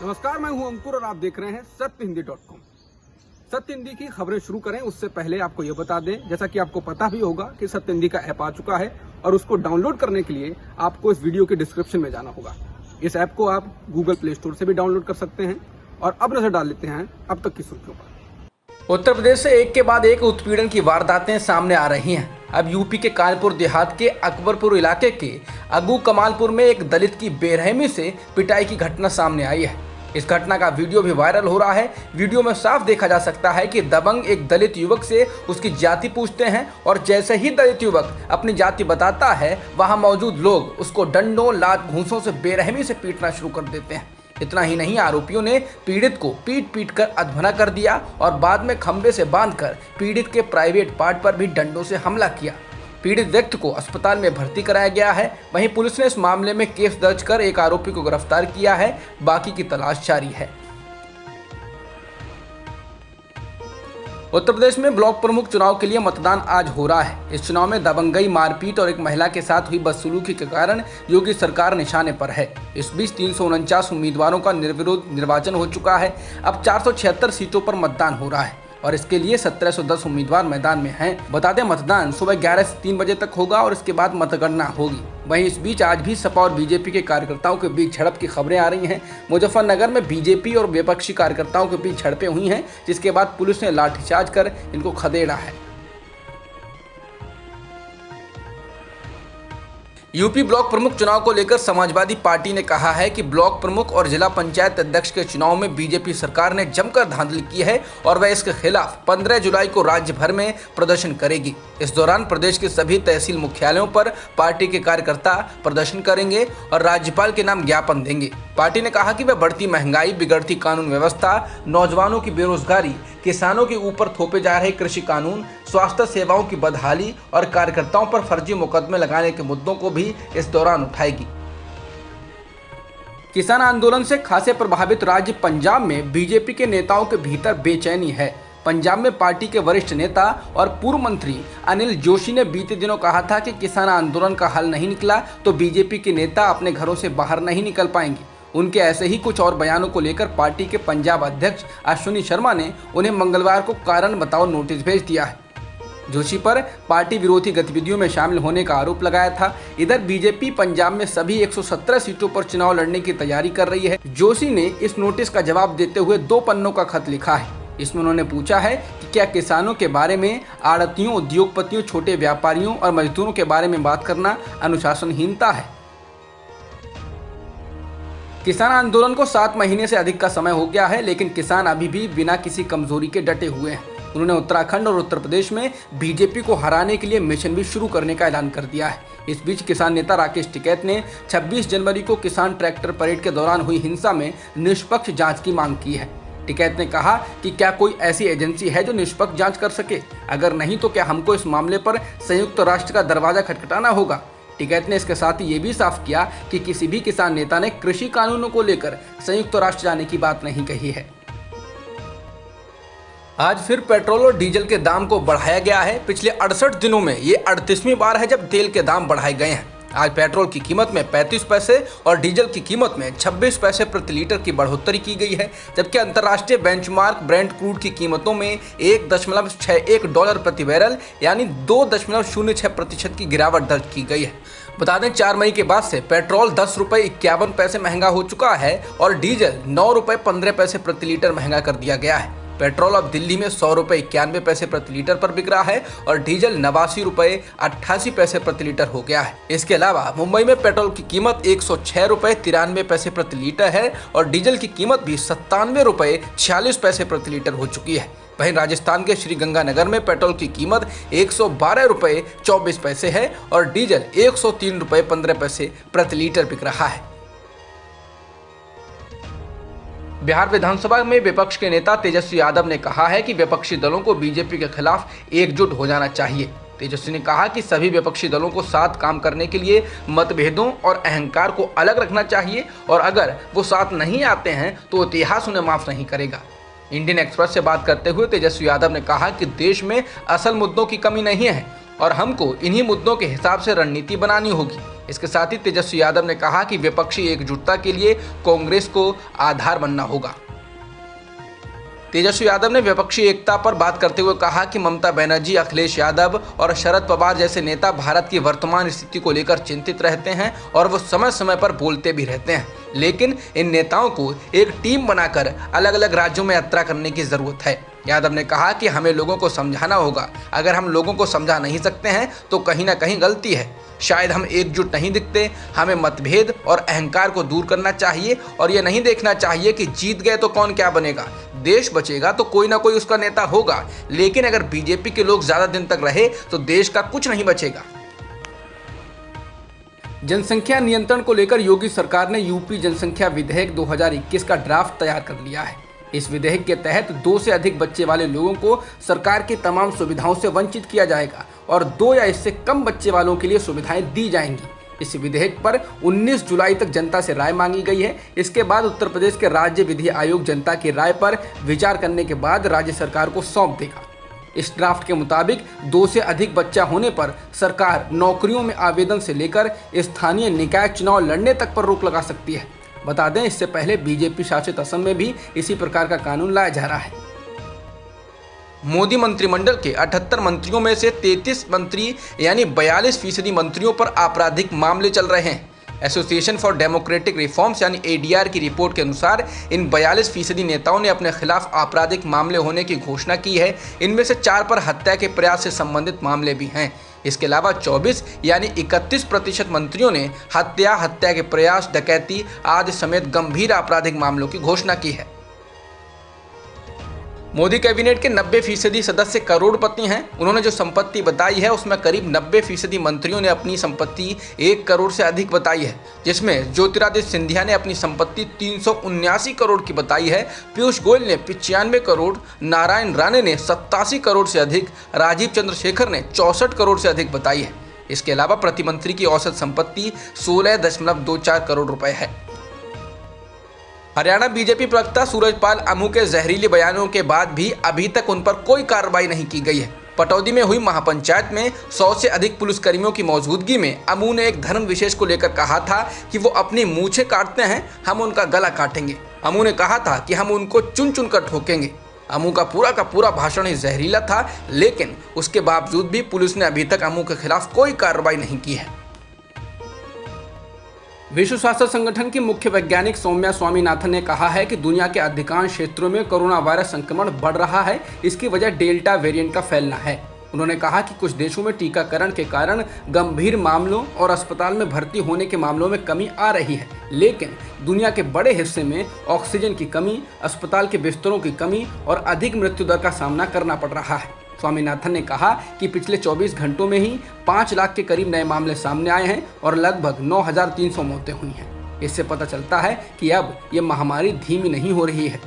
नमस्कार, मैं हूं अंकुर और आप देख रहे हैं सत्यहिंदी.com। सत्य हिंदी की खबरें शुरू करें उससे पहले आपको यह बता दें, जैसा कि आपको पता भी होगा कि सत्य हिंदी का ऐप आ चुका है और उसको डाउनलोड करने के लिए आपको इस वीडियो के डिस्क्रिप्शन में जाना होगा। इस ऐप को आप गूगल प्ले स्टोर से भी डाउनलोड कर सकते हैं। और अब नजर डाल लेते हैं अब तक की सुर्खियों पर। उत्तर प्रदेश से एक के बाद एक उत्पीड़न की वारदातें सामने आ रही हैं। अब यूपी के कानपुर देहात के अकबरपुर इलाके के अगू कमालपुर में एक दलित की बेरहमी से पिटाई की घटना सामने आई है। इस घटना का वीडियो भी वायरल हो रहा है। वीडियो में साफ देखा जा सकता है कि दबंग एक दलित युवक से उसकी जाति पूछते हैं और जैसे ही दलित युवक अपनी जाति बताता है, वहां मौजूद लोग उसको डंडों, लात, घूंसों से बेरहमी से पीटना शुरू कर देते हैं। इतना ही नहीं, आरोपियों ने पीड़ित को पीट कर अधमरा कर दिया और बाद में खंबे से बांधकर पीड़ित के प्राइवेट पार्ट पर भी डंडों से हमला किया। पीड़ित व्यक्ति को अस्पताल में भर्ती कराया गया है। वहीं पुलिस ने इस मामले में केस दर्ज कर एक आरोपी को गिरफ्तार किया है। बाकी की तलाश जारी है। उत्तर प्रदेश में ब्लॉक प्रमुख चुनाव के लिए मतदान आज हो रहा है। इस चुनाव में दबंगई, मारपीट और एक महिला के साथ हुई बदसलूकी के कारण योगी सरकार निशाने पर है। इस बीच 349 उम्मीदवारों का निर्विरोध निर्वाचन हो चुका है। अब 476 सीटों पर मतदान हो रहा है और इसके लिए 1710 उम्मीदवार मैदान में हैं। बता दें, मतदान सुबह 11 से 3 बजे तक होगा और इसके बाद मतगणना होगी। वहीं इस बीच आज भी सपा और बीजेपी के कार्यकर्ताओं के बीच झड़प की खबरें आ रही हैं। मुजफ्फरनगर में बीजेपी और विपक्षी कार्यकर्ताओं के बीच झड़पें हुई हैं, जिसके बाद पुलिस ने लाठीचार्ज कर इनको खदेड़ा है। यूपी ब्लॉक प्रमुख चुनाव को लेकर समाजवादी पार्टी ने कहा है कि ब्लॉक प्रमुख और जिला पंचायत अध्यक्ष के चुनाव में बीजेपी सरकार ने जमकर धांधली की है और वह इसके खिलाफ 15 जुलाई को राज्य भर में प्रदर्शन करेगी। इस दौरान प्रदेश के सभी तहसील मुख्यालयों पर पार्टी के कार्यकर्ता प्रदर्शन करेंगे और राज्यपाल के नाम ज्ञापन देंगे। पार्टी ने कहा कि वह बढ़ती महंगाई, बिगड़ती कानून व्यवस्था, नौजवानों की बेरोजगारी, किसानों के ऊपर थोपे जा रहे कृषि कानून, स्वास्थ्य सेवाओं की बदहाली और कार्यकर्ताओं पर फर्जी मुकदमे लगाने के मुद्दों को भी इस दौरान उठाएगी। किसान आंदोलन से खासे प्रभावित राज्य पंजाब में बीजेपी के नेताओं के भीतर बेचैनी है। पंजाब में पार्टी के वरिष्ठ नेता और पूर्व मंत्री अनिल जोशी ने बीते दिनों कहा था कि किसान आंदोलन का हल नहीं निकला तो बीजेपी के नेता अपने घरों से बाहर नहीं निकल पाएंगे। उनके ऐसे ही कुछ और बयानों को लेकर पार्टी के पंजाब अध्यक्ष अश्विनी शर्मा ने उन्हें मंगलवार को कारण बताओ नोटिस भेज दिया है। जोशी पर पार्टी विरोधी गतिविधियों में शामिल होने का आरोप लगाया था। इधर बीजेपी पंजाब में सभी 117 सीटों पर चुनाव लड़ने की तैयारी कर रही है। जोशी ने इस नोटिस का जवाब देते हुए 2 पन्नों का खत लिखा है। इसमें उन्होंने पूछा है कि क्या किसानों के बारे में, आड़तियों, उद्योगपतियों, छोटे व्यापारियों और मजदूरों के बारे में बात करना अनुशासनहीनता है। किसान आंदोलन को 7 महीने से अधिक का समय हो गया है, लेकिन किसान अभी भी बिना किसी कमजोरी के डटे हुए हैं। उन्होंने उत्तराखंड और उत्तर प्रदेश में बीजेपी को हराने के लिए मिशन भी शुरू करने का ऐलान कर दिया है। इस बीच किसान नेता राकेश टिकैत ने 26 जनवरी को किसान ट्रैक्टर परेड के दौरान हुई हिंसा में निष्पक्ष जांच की मांग की है। टिकैत ने कहा कि क्या कोई ऐसी एजेंसी है जो निष्पक्ष जांच कर सके? अगर नहीं तो क्या हमको इस मामले पर संयुक्त राष्ट्र का दरवाजा खटखटाना होगा? टिकैत ने इसके साथ ही ये भी साफ किया कि किसी भी किसान नेता ने कृषि कानूनों को लेकर संयुक्त राष्ट्र जाने की बात नहीं कही है। आज फिर पेट्रोल और डीजल के दाम को बढ़ाया गया है। पिछले 68 दिनों में ये 38वीं बार है जब तेल के दाम बढ़ाए गए हैं। आज पेट्रोल की कीमत में 35 पैसे और डीजल की कीमत में 26 पैसे प्रति लीटर की बढ़ोतरी की गई है, जबकि अंतर्राष्ट्रीय बेंचमार्क ब्रेंट क्रूड की कीमतों में 1.61 डॉलर प्रति बैरल यानी 2.06% की गिरावट दर्ज की गई है। बता दें, 4 मई के बाद से पेट्रोल 10 रुपये 51 पैसे महंगा हो चुका है और डीजल 9 रुपये 15 पैसे प्रति लीटर महंगा कर दिया गया है। पेट्रोल अब दिल्ली में 100 रुपये 91 पैसे प्रति लीटर पर बिक रहा है और डीजल 89 रुपये 88 पैसे प्रति लीटर हो गया है। इसके अलावा मुंबई में पेट्रोल की कीमत 106 रुपये 93 पैसे प्रति लीटर है और डीजल की कीमत भी 97 रुपये 46 पैसे प्रति लीटर हो चुकी है। वहीं राजस्थान के श्रीगंगानगर में पेट्रोल की कीमत 112 रुपये 24 पैसे है और डीजल 103 रुपये 15 पैसे प्रति लीटर बिक रहा है। बिहार विधानसभा में विपक्ष के नेता तेजस्वी यादव ने कहा है कि विपक्षी दलों को बीजेपी के खिलाफ एकजुट हो जाना चाहिए। तेजस्वी ने कहा कि सभी विपक्षी दलों को साथ काम करने के लिए मतभेदों और अहंकार को अलग रखना चाहिए और अगर वो साथ नहीं आते हैं तो इतिहास उन्हें माफ नहीं करेगा। इंडियन एक्सप्रेस से बात करते हुए तेजस्वी यादव ने कहा कि देश में असल मुद्दों की कमी नहीं है और हमको इन्हीं मुद्दों के हिसाब से रणनीति बनानी होगी। इसके साथ ही तेजस्वी यादव ने कहा कि विपक्षी एकजुटता के लिए कांग्रेस को आधार बनना होगा। तेजस्वी यादव ने विपक्षी एकता पर बात करते हुए कहा कि ममता बनर्जी, अखिलेश यादव और शरद पवार जैसे नेता भारत की वर्तमान स्थिति को लेकर चिंतित रहते हैं और वो समय समय पर बोलते भी रहते हैं, लेकिन इन नेताओं को एक टीम बनाकर अलग अलग राज्यों में यात्रा करने की जरूरत है। यादव ने कहा कि हमें लोगों को समझाना होगा। अगर हम लोगों को समझा नहीं सकते हैं तो कहीं ना कहीं गलती है। शायद हम एकजुट नहीं दिखते। हमें मतभेद और अहंकार को दूर करना चाहिए और ये नहीं देखना चाहिए कि जीत गए तो कौन क्या बनेगा। देश बचेगा तो कोई ना कोई उसका नेता होगा, लेकिन अगर बीजेपी के लोग ज्यादा दिन तक रहे तो देश का कुछ नहीं बचेगा। जनसंख्या नियंत्रण को लेकर योगी सरकार ने यूपी जनसंख्या विधेयक 2021 का ड्राफ्ट तैयार कर लिया है। इस विधेयक के तहत 2 से अधिक बच्चे वाले लोगों को सरकार की तमाम सुविधाओं से वंचित किया जाएगा और 2 या इससे कम बच्चे वालों के लिए सुविधाएं दी जाएंगी। इस विधेयक पर 19 जुलाई तक जनता से राय मांगी गई है। इसके बाद उत्तर प्रदेश के राज्य विधि आयोग जनता की राय पर विचार करने के बाद राज्य सरकार को सौंप देगा। इस ड्राफ्ट के मुताबिक 2 से अधिक बच्चा होने पर सरकार नौकरियों में आवेदन से लेकर स्थानीय निकाय चुनाव लड़ने तक पर रोक लगा सकती है। बता दें, इससे पहले बीजेपी शासित असम में भी इसी प्रकार का कानून लाया जा रहा है। मोदी मंत्रिमंडल के 78 मंत्रियों में से 33 मंत्री यानी 42% मंत्रियों पर आपराधिक मामले चल रहे हैं। एसोसिएशन फॉर डेमोक्रेटिक रिफॉर्म्स यानी ADR की रिपोर्ट के अनुसार इन 42% नेताओं ने अपने खिलाफ आपराधिक मामले होने की घोषणा की है। इनमें से 4 पर हत्या के प्रयास से संबंधित मामले भी हैं। इसके अलावा 24 यानी 31% मंत्रियों ने हत्या के प्रयास, डकैती आदि समेत गंभीर आपराधिक मामलों की घोषणा की है। मोदी कैबिनेट के 90% सदस्य करोड़पति हैं। उन्होंने जो संपत्ति बताई है उसमें करीब 90% मंत्रियों ने अपनी संपत्ति 1 करोड़ से अधिक बताई है, जिसमें ज्योतिरादित्य सिंधिया ने अपनी संपत्ति 379 करोड़ की बताई है, पीयूष गोयल ने 95 करोड़, नारायण राणे ने 87 करोड़ से अधिक, राजीव चंद्रशेखर ने 64 करोड़ से अधिक बताई है। इसके अलावा प्रतिमंत्री की औसत संपत्ति 16.24 करोड़ रुपए है। हरियाणा बीजेपी प्रवक्ता सूरजपाल अमू के जहरीले बयानों के बाद भी अभी तक उन पर कोई कार्रवाई नहीं की गई है। पटौदी में हुई महापंचायत में 100 से अधिक पुलिसकर्मियों की मौजूदगी में अमू ने एक धर्म विशेष को लेकर कहा था कि वो अपनी मूछें काटते हैं, हम उनका गला काटेंगे। अमू ने कहा था कि हम उनको चुन चुन कर ठोकेंगे। अमू का पूरा भाषण ही जहरीला था, लेकिन उसके बावजूद भी पुलिस ने अभी तक अमू के खिलाफ कोई कार्रवाई नहीं की है। विश्व स्वास्थ्य संगठन की मुख्य वैज्ञानिक सौम्या स्वामीनाथन ने कहा है कि दुनिया के अधिकांश क्षेत्रों में कोरोना वायरस संक्रमण बढ़ रहा है। इसकी वजह डेल्टा वेरिएंट का फैलना है। उन्होंने कहा कि कुछ देशों में टीकाकरण के कारण गंभीर मामलों और अस्पताल में भर्ती होने के मामलों में कमी आ रही है, लेकिन दुनिया के बड़े हिस्से में ऑक्सीजन की कमी, अस्पताल के बिस्तरों की कमी और अधिक मृत्यु दर का सामना करना पड़ रहा है। स्वामीनाथन ने कहा कि पिछले 24 घंटों में ही 5 लाख के करीब नए मामले सामने आए हैं और लगभग 9,300 मौतें हुई हैं। इससे पता चलता है कि अब ये महामारी धीमी नहीं हो रही है।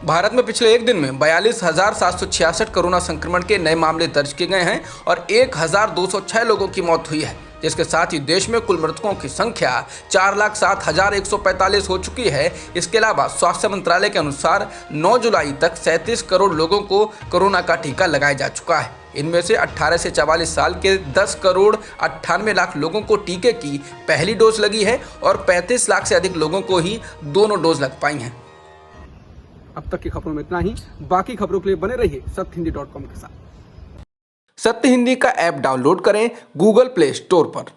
भारत में पिछले एक दिन में 42,766 कोरोना संक्रमण के नए मामले दर्ज किए गए हैं और 1,206 लोगों की मौत हुई है, जिसके साथ ही देश में कुल मृतकों की संख्या 4,07,145 हो चुकी है। इसके अलावा स्वास्थ्य मंत्रालय के अनुसार 9 जुलाई तक 37 करोड़ लोगों को कोरोना का टीका लगाया जा चुका है। इनमें से 18 से 44 साल के 10 करोड़ 98 लाख लोगों को टीके की पहली डोज लगी है और 35 लाख से अधिक लोगों को ही दोनों डोज लग पाई हैं। अब तक की खबरों में इतना ही। बाकी खबरों के लिए बने रहिए सत्यहिंदी.com के साथ। सत्य हिंदी का ऐप डाउनलोड करें गूगल प्ले स्टोर पर।